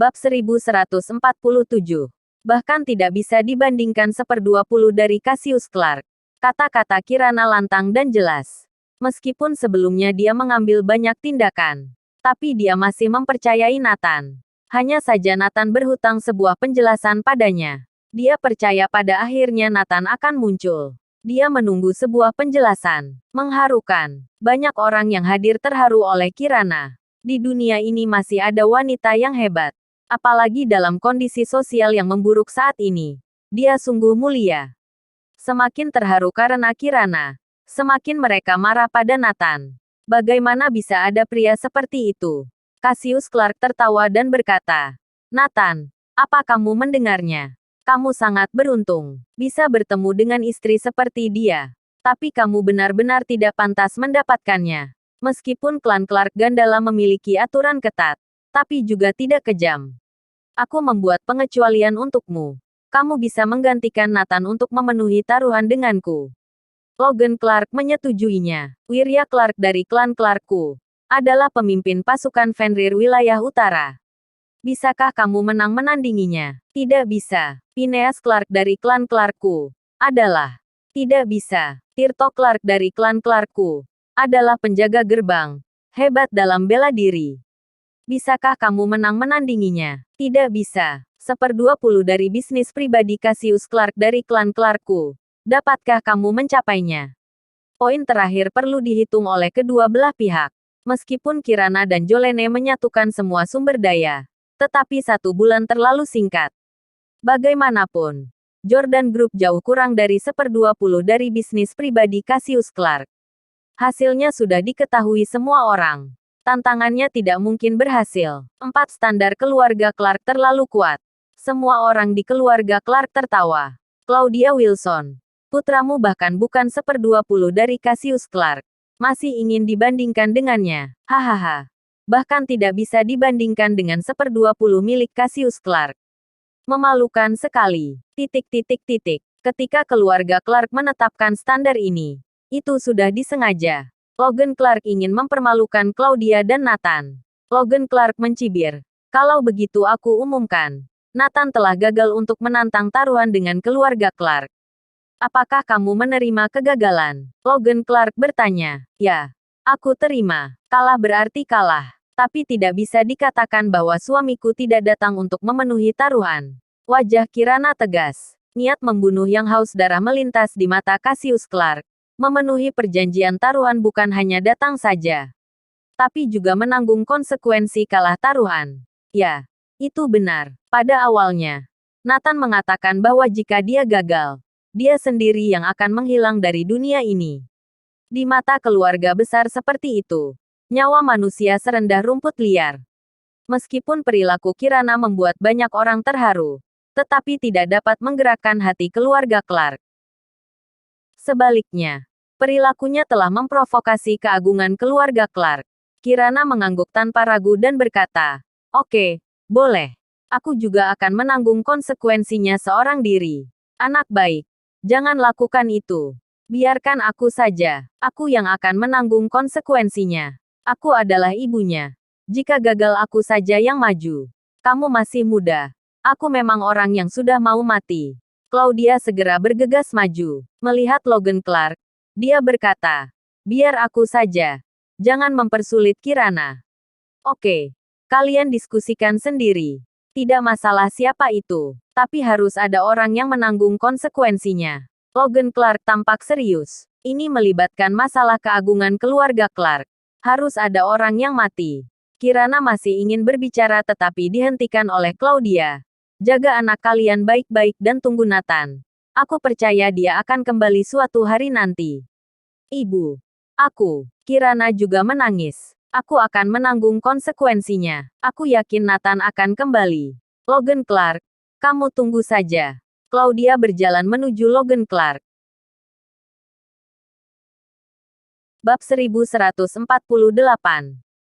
Bab 1147. Bahkan tidak bisa dibandingkan 1/20 dari Cassius Clark. Kata-kata Kirana lantang dan jelas. Meskipun sebelumnya dia mengambil banyak tindakan, tapi dia masih mempercayai Nathan. Hanya saja Nathan berhutang sebuah penjelasan padanya. Dia percaya pada akhirnya Nathan akan muncul. Dia menunggu sebuah penjelasan. Mengharukan. Banyak orang yang hadir terharu oleh Kirana. Di dunia ini masih ada wanita yang hebat. Apalagi dalam kondisi sosial yang memburuk saat ini. Dia sungguh mulia. Semakin terharu karena Kirana, semakin mereka marah pada Nathan. Bagaimana bisa ada pria seperti itu? Cassius Clark tertawa dan berkata, Nathan, apa kamu mendengarnya? Kamu sangat beruntung, bisa bertemu dengan istri seperti dia. Tapi kamu benar-benar tidak pantas mendapatkannya. Meskipun klan Clark Gandala memiliki aturan ketat, tapi juga tidak kejam. Aku membuat pengecualian untukmu. Kamu bisa menggantikan Nathan untuk memenuhi taruhan denganku. Logan Clark menyetujuinya. Wirya Clark dari klan Clarkku adalah pemimpin pasukan Fenrir wilayah utara. Bisakah kamu menang menandinginya? Tidak bisa. Phineas Clark dari klan Clarkku adalah. Tidak bisa. Tirto Clark dari klan Clarkku adalah penjaga gerbang. Hebat dalam bela diri. Bisakah kamu menang menandinginya? Tidak bisa. 1/20 dari bisnis pribadi Cassius Clark dari klan Clarkku. Dapatkah kamu mencapainya? Poin terakhir perlu dihitung oleh kedua belah pihak. Meskipun Kirana dan Jolene menyatukan semua sumber daya, tetapi 1 bulan terlalu singkat. Bagaimanapun, Jordan Group jauh kurang dari 1/20 dari bisnis pribadi Cassius Clark. Hasilnya sudah diketahui semua orang. Tantangannya tidak mungkin berhasil. 4 standar keluarga Clark terlalu kuat. Semua orang di keluarga Clark tertawa. Claudia Wilson, putramu bahkan bukan 1/20 dari Cassius Clark. Masih ingin dibandingkan dengannya. Hahaha. Bahkan tidak bisa dibandingkan dengan 1/20 milik Cassius Clark. Memalukan sekali. Ketika keluarga Clark menetapkan standar ini, itu sudah disengaja. Logan Clark ingin mempermalukan Claudia dan Nathan. Logan Clark mencibir. Kalau begitu aku umumkan. Nathan telah gagal untuk menantang taruhan dengan keluarga Clark. Apakah kamu menerima kegagalan? Logan Clark bertanya. Ya, aku terima. Kalah berarti kalah. Tapi tidak bisa dikatakan bahwa suamiku tidak datang untuk memenuhi taruhan. Wajah Kirana tegas. Niat membunuh yang haus darah melintas di mata Cassius Clark. Memenuhi perjanjian taruhan bukan hanya datang saja, tapi juga menanggung konsekuensi kalah taruhan. Ya, itu benar. Pada awalnya, Nathan mengatakan bahwa jika dia gagal, dia sendiri yang akan menghilang dari dunia ini. Di mata keluarga besar seperti itu, nyawa manusia serendah rumput liar. Meskipun perilaku Kirana membuat banyak orang terharu, tetapi tidak dapat menggerakkan hati keluarga Clark. Sebaliknya, perilakunya telah memprovokasi keagungan keluarga Clark. Kirana mengangguk tanpa ragu dan berkata, Oke, boleh. Aku juga akan menanggung konsekuensinya seorang diri. Anak baik, jangan lakukan itu. Biarkan aku saja. Aku yang akan menanggung konsekuensinya. Aku adalah ibunya. Jika gagal aku saja yang maju. Kamu masih muda. Aku memang orang yang sudah mau mati. Claudia segera bergegas maju. Melihat Logan Clark, dia berkata, biar aku saja. Jangan mempersulit Kirana. Oke. Kalian diskusikan sendiri. Tidak masalah siapa itu. Tapi harus ada orang yang menanggung konsekuensinya. Logan Clark tampak serius. Ini melibatkan masalah keagungan keluarga Clark. Harus ada orang yang mati. Kirana masih ingin berbicara tetapi dihentikan oleh Claudia. Jaga anak kalian baik-baik dan tunggu Nathan. Aku percaya dia akan kembali suatu hari nanti. Ibu. Aku. Kirana juga menangis. Aku akan menanggung konsekuensinya. Aku yakin Nathan akan kembali. Logan Clark. Kamu tunggu saja. Claudia berjalan menuju Logan Clark. Bab 1148.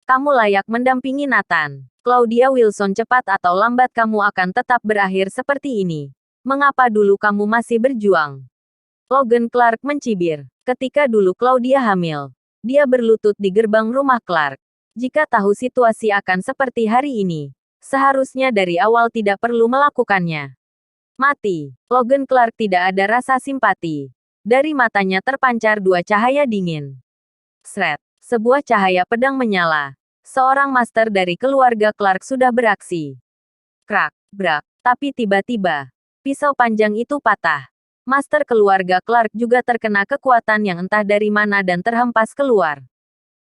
Kamu layak mendampingi Nathan. Claudia Wilson, cepat atau lambat kamu akan tetap berakhir seperti ini. Mengapa dulu kamu masih berjuang? Logan Clark mencibir. Ketika dulu Claudia hamil, dia berlutut di gerbang rumah Clark. Jika tahu situasi akan seperti hari ini, Seharusnya dari awal tidak perlu melakukannya. Mati. Logan Clark tidak ada rasa simpati. Dari matanya terpancar dua cahaya dingin. Sret. Sebuah cahaya pedang menyala. Seorang master dari keluarga Clark sudah beraksi. Krak, brak. Tapi tiba-tiba, pisau panjang itu patah. Master keluarga Clark juga terkena kekuatan yang entah dari mana dan terhempas keluar.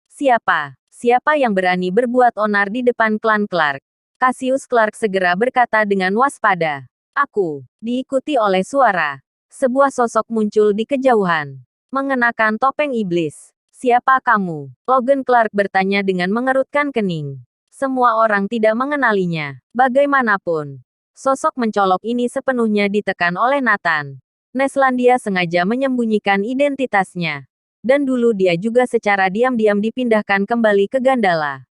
Siapa? Siapa yang berani berbuat onar di depan klan Clark? Cassius Clark segera berkata dengan waspada. Aku. Diikuti oleh suara. Sebuah sosok muncul di kejauhan. Mengenakan topeng iblis. Siapa kamu? Logan Clark bertanya dengan mengerutkan kening. Semua orang tidak mengenalinya. Bagaimanapun, sosok mencolok ini sepenuhnya ditekan oleh Nathan. Neslandia sengaja menyembunyikan identitasnya. Dan dulu dia juga secara diam-diam dipindahkan kembali ke Gandala.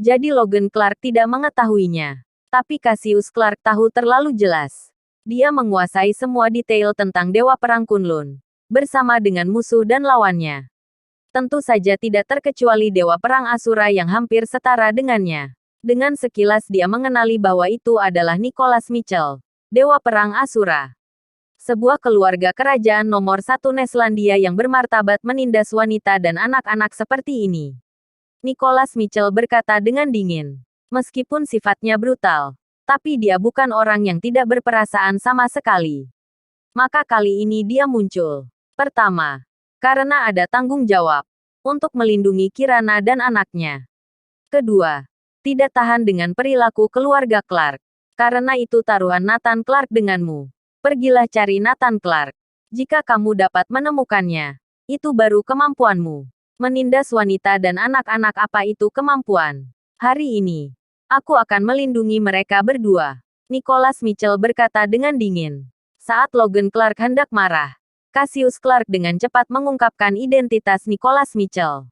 Jadi Logan Clark tidak mengetahuinya. Tapi Cassius Clark tahu terlalu jelas. Dia menguasai semua detail tentang Dewa Perang Kunlun. Bersama dengan musuh dan lawannya. Tentu saja tidak terkecuali Dewa Perang Asura yang hampir setara dengannya. Dengan sekilas dia mengenali bahwa itu adalah Nicholas Mitchell, Dewa Perang Asura. Sebuah keluarga kerajaan nomor satu Neslandia yang bermartabat menindas wanita dan anak-anak seperti ini. Nicholas Mitchell berkata dengan dingin. Meskipun sifatnya brutal, tapi dia bukan orang yang tidak berperasaan sama sekali. Maka kali ini dia muncul. Pertama, karena ada tanggung jawab untuk melindungi Kirana dan anaknya. Kedua, tidak tahan dengan perilaku keluarga Clark. Karena itu taruhan Nathan Clark denganmu. Pergilah cari Nathan Clark. Jika kamu dapat menemukannya, itu baru kemampuanmu. Menindas wanita dan anak-anak apa itu kemampuan? Hari ini, aku akan melindungi mereka berdua. Nicholas Mitchell berkata dengan dingin. Saat Logan Clark hendak marah, Cassius Clark dengan cepat mengungkapkan identitas Nicholas Mitchell.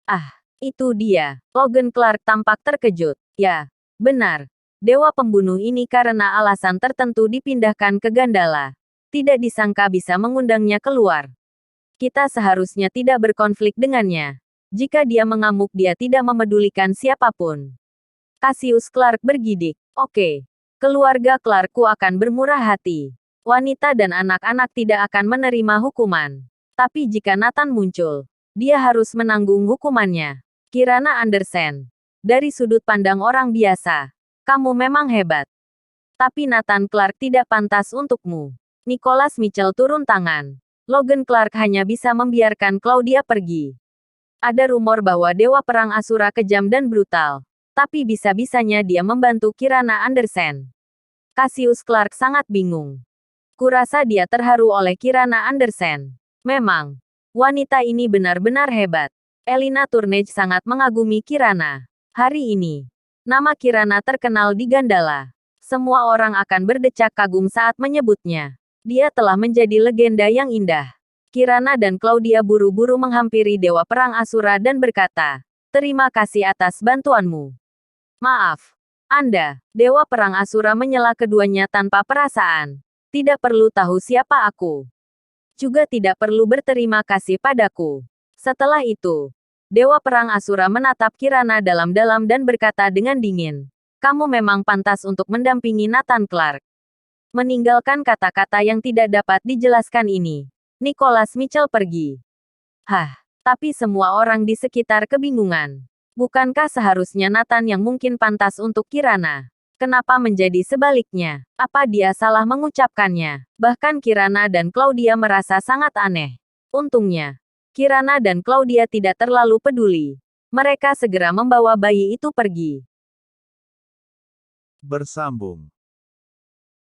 Ah, itu dia. Logan Clark tampak terkejut. Ya, benar. Dewa pembunuh ini karena alasan tertentu dipindahkan ke Gandala. Tidak disangka bisa mengundangnya keluar. Kita seharusnya tidak berkonflik dengannya. Jika dia mengamuk dia tidak memedulikan siapapun. Cassius Clark bergidik. Oke. Keluarga Clarkku akan bermurah hati. Wanita dan anak-anak tidak akan menerima hukuman. Tapi jika Nathan muncul, dia harus menanggung hukumannya. Kirana Andersen. Dari sudut pandang orang biasa, kamu memang hebat. Tapi Nathan Clark tidak pantas untukmu. Nicholas Mitchell turun tangan. Logan Clark hanya bisa membiarkan Claudia pergi. Ada rumor bahwa Dewa Perang Asura kejam dan brutal. Tapi bisa-bisanya dia membantu Kirana Andersen. Cassius Clark sangat bingung. Kurasa dia terharu oleh Kirana Andersen. Memang, wanita ini benar-benar hebat. Elina Turnage sangat mengagumi Kirana. Hari ini, nama Kirana terkenal di Gandala. Semua orang akan berdecak kagum saat menyebutnya. Dia telah menjadi legenda yang indah. Kirana dan Claudia buru-buru menghampiri Dewa Perang Asura dan berkata, terima kasih atas bantuanmu. Maaf, Anda, Dewa Perang Asura menyela keduanya tanpa perasaan. Tidak perlu tahu siapa aku. Juga tidak perlu berterima kasih padaku. Setelah itu, Dewa Perang Asura menatap Kirana dalam-dalam dan berkata dengan dingin, kamu memang pantas untuk mendampingi Nathan Clark. Meninggalkan kata-kata yang tidak dapat dijelaskan ini, Nicholas Mitchell pergi. Tapi semua orang di sekitar kebingungan. Bukankah seharusnya Nathan yang mungkin pantas untuk Kirana? Kenapa menjadi sebaliknya? Apa dia salah mengucapkannya? Bahkan Kirana dan Claudia merasa sangat aneh. Untungnya, Kirana dan Claudia tidak terlalu peduli. Mereka segera membawa bayi itu pergi. Bersambung.